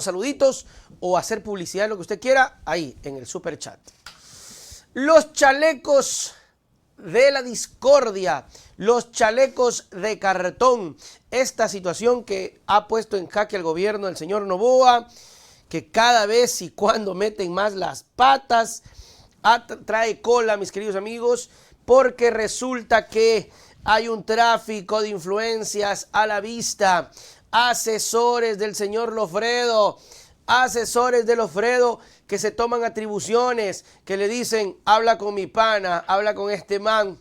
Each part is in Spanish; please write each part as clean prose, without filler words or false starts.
saluditos o hacer publicidad, lo que usted quiera, ahí en el super chat. Los chalecos de la discordia, los chalecos de cartón, esta situación que ha puesto en jaque al gobierno del señor Noboa, que cada vez y cuando meten más las patas, trae cola, mis queridos amigos, porque resulta que hay un tráfico de influencias a la vista. Asesores del señor Lofredo, asesores de Lofredo que se toman atribuciones, que le dicen, habla con mi pana, habla con este man,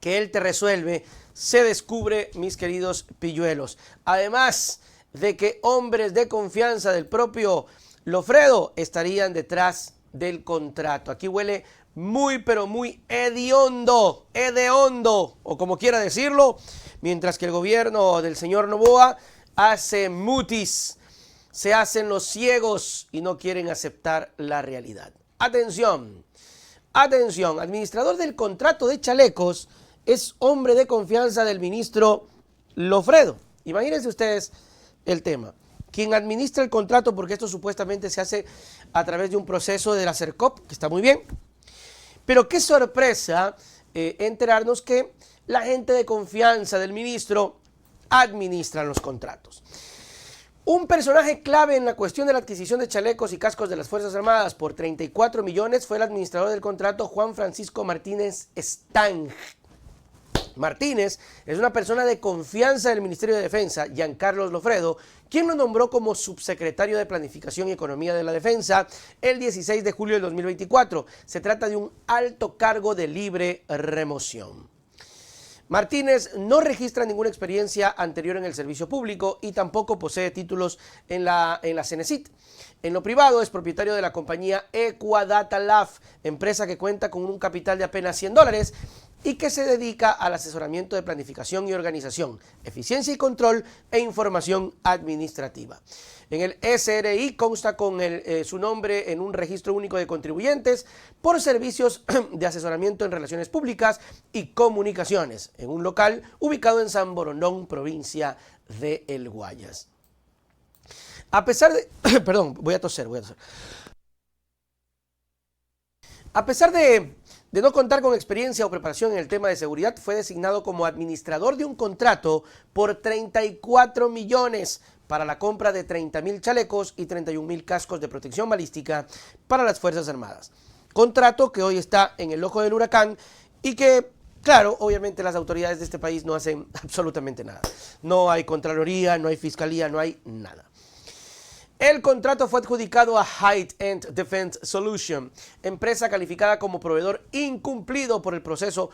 que él te resuelve. Se descubre, mis queridos pilluelos. Además de que hombres de confianza del propio Lofredo estarían detrás del contrato. Aquí huele muy, pero muy hediondo, o como quiera decirlo, mientras que el gobierno del señor Noboa hace mutis, se hacen los ciegos y no quieren aceptar la realidad. Atención, atención, administrador del contrato de chalecos es hombre de confianza del ministro Lofredo. Imagínense ustedes el tema. Quien administra el contrato, porque esto supuestamente se hace a través de un proceso de la CERCOP, que está muy bien, pero qué sorpresa enterarnos que la gente de confianza del ministro administra los contratos. Un personaje clave en la cuestión de la adquisición de chalecos y cascos de las Fuerzas Armadas por 34 millones fue el administrador del contrato, Juan Francisco Martínez Stang. Martínez es una persona de confianza del Ministerio de Defensa, Giancarlo Lofredo, quien lo nombró como subsecretario de Planificación y Economía de la Defensa el 16 de julio del 2024. Se trata de un alto cargo de libre remoción. Martínez no registra ninguna experiencia anterior en el servicio público y tampoco posee títulos en la Cenecit. En lo privado es propietario de la compañía Equadata Lab, empresa que cuenta con un capital de apenas $100 y que se dedica al asesoramiento de planificación y organización, eficiencia y control e información administrativa. En el SRI consta con su nombre en un registro único de contribuyentes por servicios de asesoramiento en relaciones públicas y comunicaciones, en un local ubicado en San Borondón, provincia de El Guayas. A pesar de... Perdón, voy a toser. A pesar de no contar con experiencia o preparación en el tema de seguridad, fue designado como administrador de un contrato por 34 millones para la compra de 30,000 chalecos y 31,000 cascos de protección balística para las Fuerzas Armadas. Contrato que hoy está en el ojo del huracán y que, claro, obviamente las autoridades de este país no hacen absolutamente nada. No hay Contraloría, no hay Fiscalía, no hay nada. El contrato fue adjudicado a Height End Defense Solution, empresa calificada como proveedor incumplido por un proceso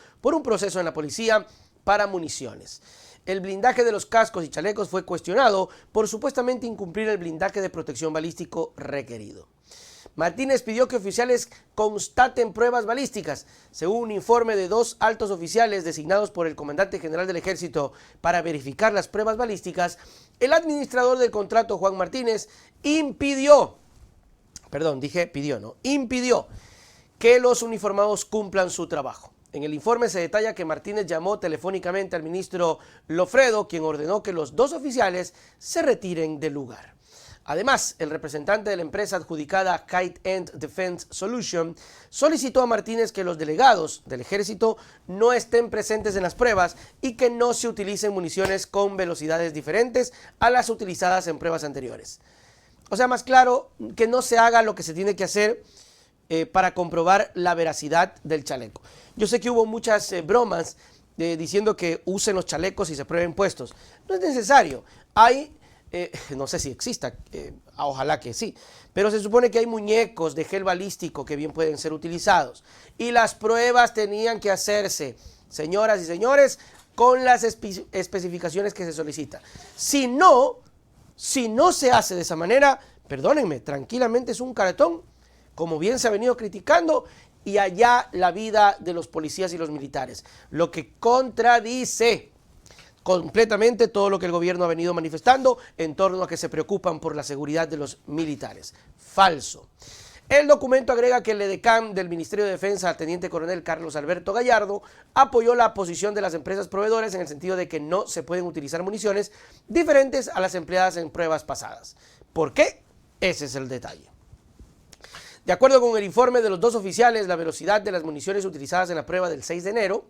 en la policía para municiones. El blindaje de los cascos y chalecos fue cuestionado por supuestamente incumplir el blindaje de protección balístico requerido. Martínez pidió que oficiales constaten pruebas balísticas. Según un informe de 2 altos oficiales designados por el comandante general del Ejército para verificar las pruebas balísticas, el administrador del contrato, Juan Martínez, impidió que los uniformados cumplan su trabajo. En el informe se detalla que Martínez llamó telefónicamente al ministro Lofredo, quien ordenó que los 2 oficiales se retiren del lugar. Además, el representante de la empresa adjudicada Height End Defense Solution solicitó a Martínez que los delegados del ejército no estén presentes en las pruebas y que no se utilicen municiones con velocidades diferentes a las utilizadas en pruebas anteriores. O sea, más claro, que no se haga lo que se tiene que hacer para comprobar la veracidad del chaleco. Yo sé que hubo muchas bromas diciendo que usen los chalecos y se prueben puestos. No es necesario. Hay... no sé si exista, ojalá que sí, pero se supone que hay muñecos de gel balístico que bien pueden ser utilizados y las pruebas tenían que hacerse, señoras y señores, con las especificaciones que se solicitan. Si no se hace de esa manera, perdónenme, tranquilamente es un cartón, como bien se ha venido criticando, y allá la vida de los policías y los militares, lo que contradice completamente todo lo que el gobierno ha venido manifestando en torno a que se preocupan por la seguridad de los militares. Falso. El documento agrega que el edecán del Ministerio de Defensa, teniente coronel Carlos Alberto Gallardo, apoyó la posición de las empresas proveedoras en el sentido de que no se pueden utilizar municiones diferentes a las empleadas en pruebas pasadas. ¿Por qué? Ese es el detalle. De acuerdo con el informe de los dos oficiales, la velocidad de las municiones utilizadas en la prueba del 6 de enero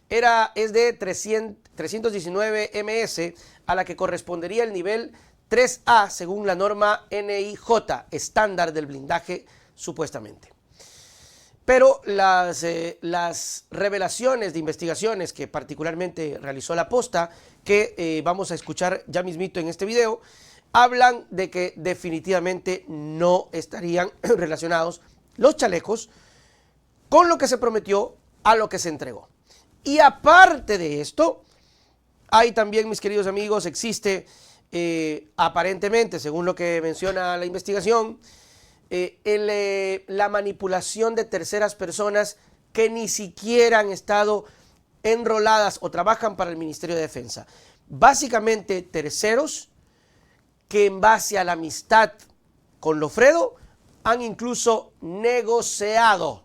es de 319 ms, a la que correspondería el nivel 3A según la norma NIJ, estándar del blindaje supuestamente. Pero las revelaciones de investigaciones que particularmente realizó la Posta, que vamos a escuchar ya mismito en este video, hablan de que definitivamente no estarían relacionados los chalecos con lo que se prometió a lo que se entregó. Y aparte de esto, hay también, mis queridos amigos, existe aparentemente, según lo que menciona la investigación, la manipulación de terceras personas que ni siquiera han estado enroladas o trabajan para el Ministerio de Defensa. Básicamente terceros que en base a la amistad con Lofredo han incluso negociado,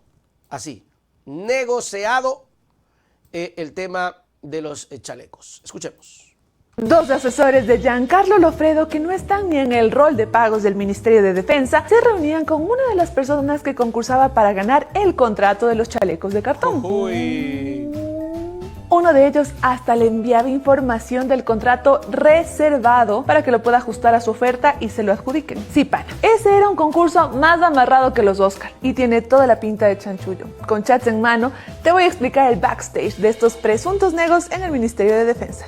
el tema de los chalecos. Escuchemos. Dos asesores de Giancarlo Lofredo, que no están ni en el rol de pagos del Ministerio de Defensa, se reunían con una de las personas que concursaba para ganar el contrato de los chalecos de cartón. Uno de ellos hasta le enviaba información del contrato reservado para que lo pueda ajustar a su oferta y se lo adjudiquen. Sí, pana, ese era un concurso más amarrado que los Oscar y tiene toda la pinta de chanchullo. Con chats en mano, te voy a explicar el backstage de estos presuntos negos en el Ministerio de Defensa.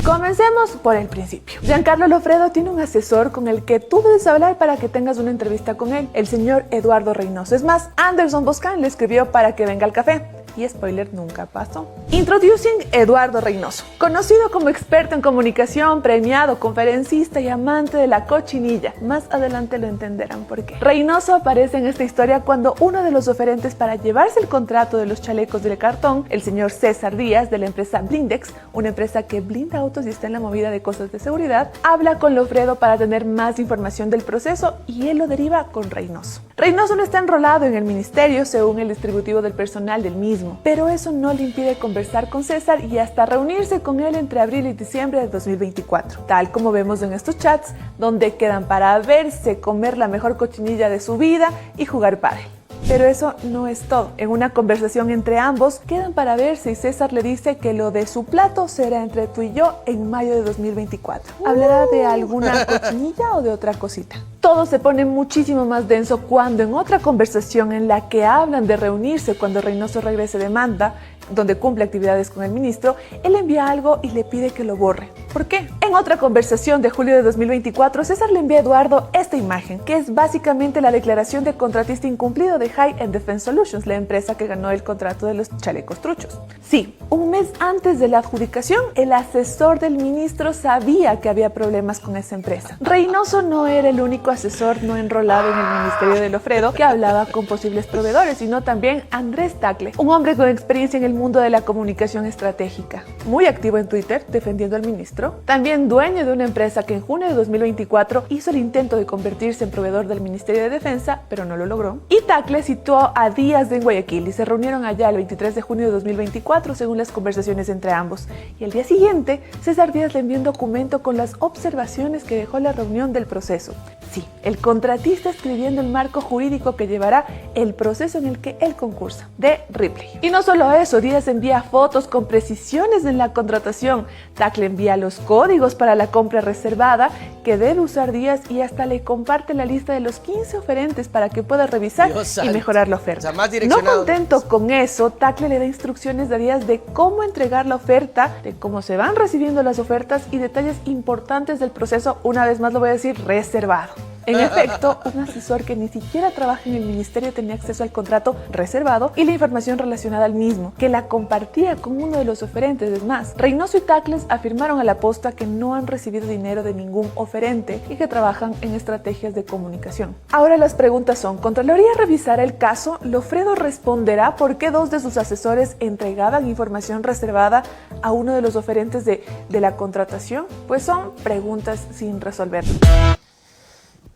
Comencemos por el principio. Giancarlo Lofredo tiene un asesor con el que tú debes hablar para que tengas una entrevista con él, el señor Eduardo Reynoso. Es más, Anderson Boscan le escribió para que venga al café. Y spoiler, nunca pasó. Introducing Eduardo Reynoso. Conocido como experto en comunicación, premiado, conferencista y amante de la cochinilla. Más adelante lo entenderán por qué. Reynoso aparece en esta historia cuando uno de los oferentes para llevarse el contrato de los chalecos de cartón, el señor César Díaz, de la empresa Blindex, una empresa que blinda autos y está en la movida de cosas de seguridad, habla con Lofredo para tener más información del proceso y él lo deriva con Reynoso. Reynoso no está enrolado en el ministerio según el distributivo del personal del mismo, pero eso no le impide conversar con César y hasta reunirse con él entre abril y diciembre de 2024, tal como vemos en estos chats, donde quedan para verse, comer la mejor cochinilla de su vida y jugar pádel. Pero eso no es todo. En una conversación entre ambos, quedan para verse y César le dice que lo de su plato será entre tú y yo en mayo de 2024. ¿Hablará de alguna cochinilla o de otra cosita? Todo se pone muchísimo más denso cuando en otra conversación en la que hablan de reunirse cuando Reynoso regrese de Manta, donde cumple actividades con el ministro, él envía algo y le pide que lo borre. ¿Por qué? En otra conversación de julio de 2024, César le envía a Eduardo esta imagen, que es básicamente la declaración de contratista incumplido de High End Defense Solutions, la empresa que ganó el contrato de los chalecos truchos. Sí, un mes antes de la adjudicación, el asesor del ministro sabía que había problemas con esa empresa. Reynoso no era el único asesor no enrolado en el Ministerio de Lofredo que hablaba con posibles proveedores, sino también Andrés Tagle, un hombre con experiencia en el mundo de la comunicación estratégica, muy activo en Twitter defendiendo al ministro, también dueño de una empresa que en junio de 2024 hizo el intento de convertirse en proveedor del Ministerio de Defensa, pero no lo logró. Y Tagle citó a Díaz de Guayaquil y se reunieron allá el 23 de junio de 2024 según las conversaciones entre ambos. Y el día siguiente, César Díaz le envió un documento con las observaciones que dejó la reunión del proceso. Sí, el contratista escribiendo el marco jurídico que llevará el proceso en el que él concursa, de Ripley. Y no solo eso, Díaz envía fotos con precisiones en la contratación, Tagle envía los códigos para la compra reservada que debe usar Díaz y hasta le comparte la lista de los 15 oferentes para que pueda revisar y mejorar la oferta. O sea, no contento con eso, Tagle le da instrucciones a Díaz de cómo entregar la oferta, de cómo se van recibiendo las ofertas y detalles importantes del proceso, una vez más lo voy a decir, reservado. En efecto, un asesor que ni siquiera trabaja en el ministerio tenía acceso al contrato reservado y la información relacionada al mismo, que la compartía con uno de los oferentes. Es más, Reynoso y Tagle afirmaron a la Posta que no han recibido dinero de ningún oferente y que trabajan en estrategias de comunicación. Ahora las preguntas son, ¿Contraloría revisará el caso? ¿Lofredo responderá por qué dos de sus asesores entregaban información reservada a uno de los oferentes de la contratación? Pues son preguntas sin resolver.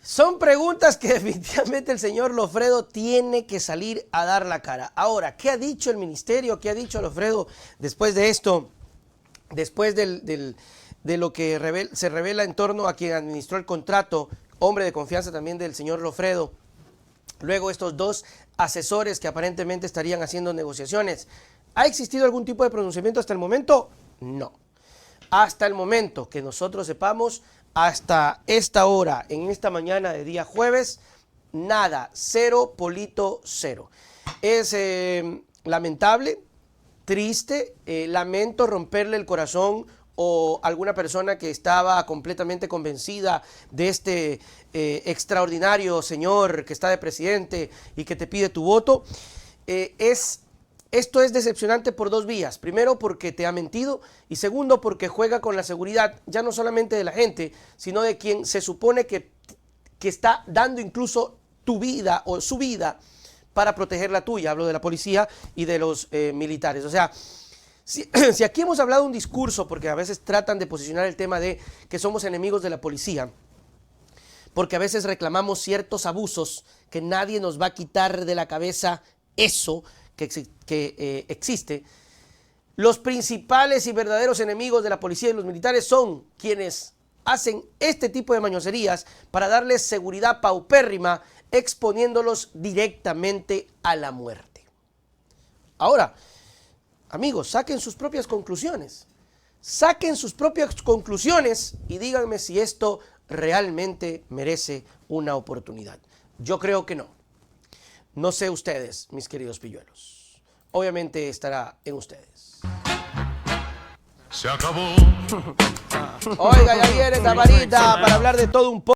Son preguntas que definitivamente el señor Lofredo tiene que salir a dar la cara. Ahora, ¿qué ha dicho el ministerio? ¿Qué ha dicho Lofredo después de esto? Después del de lo que se revela en torno a quien administró el contrato, hombre de confianza también del señor Lofredo. Luego estos dos asesores que aparentemente estarían haciendo negociaciones. ¿Ha existido algún tipo de pronunciamiento hasta el momento? No. Hasta el momento que nosotros sepamos, hasta esta hora, en esta mañana de día jueves, nada, cero, polito, cero. Es lamentable, triste, lamento romperle el corazón o alguna persona que estaba completamente convencida de este extraordinario señor que está de presidente y que te pide tu voto. Esto es decepcionante por dos vías. Primero, porque te ha mentido, y segundo, porque juega con la seguridad ya no solamente de la gente, sino de quien se supone que está dando incluso tu vida o su vida para proteger la tuya. Hablo de la policía y de los militares. O sea, si aquí hemos hablado un discurso, porque a veces tratan de posicionar el tema de que somos enemigos de la policía, porque a veces reclamamos ciertos abusos, que nadie nos va a quitar de la cabeza eso que existe. Los principales y verdaderos enemigos de la policía y los militares son quienes hacen este tipo de mañoserías para darles seguridad paupérrima, exponiéndolos directamente a la muerte. Ahora, amigos, saquen sus propias conclusiones. Saquen sus propias conclusiones y díganme si esto realmente merece una oportunidad. Yo creo que no. No sé ustedes, mis queridos pilluelos. Obviamente estará en ustedes. Se acabó. Oiga, ya viene Tamarita para hablar de todo un poco.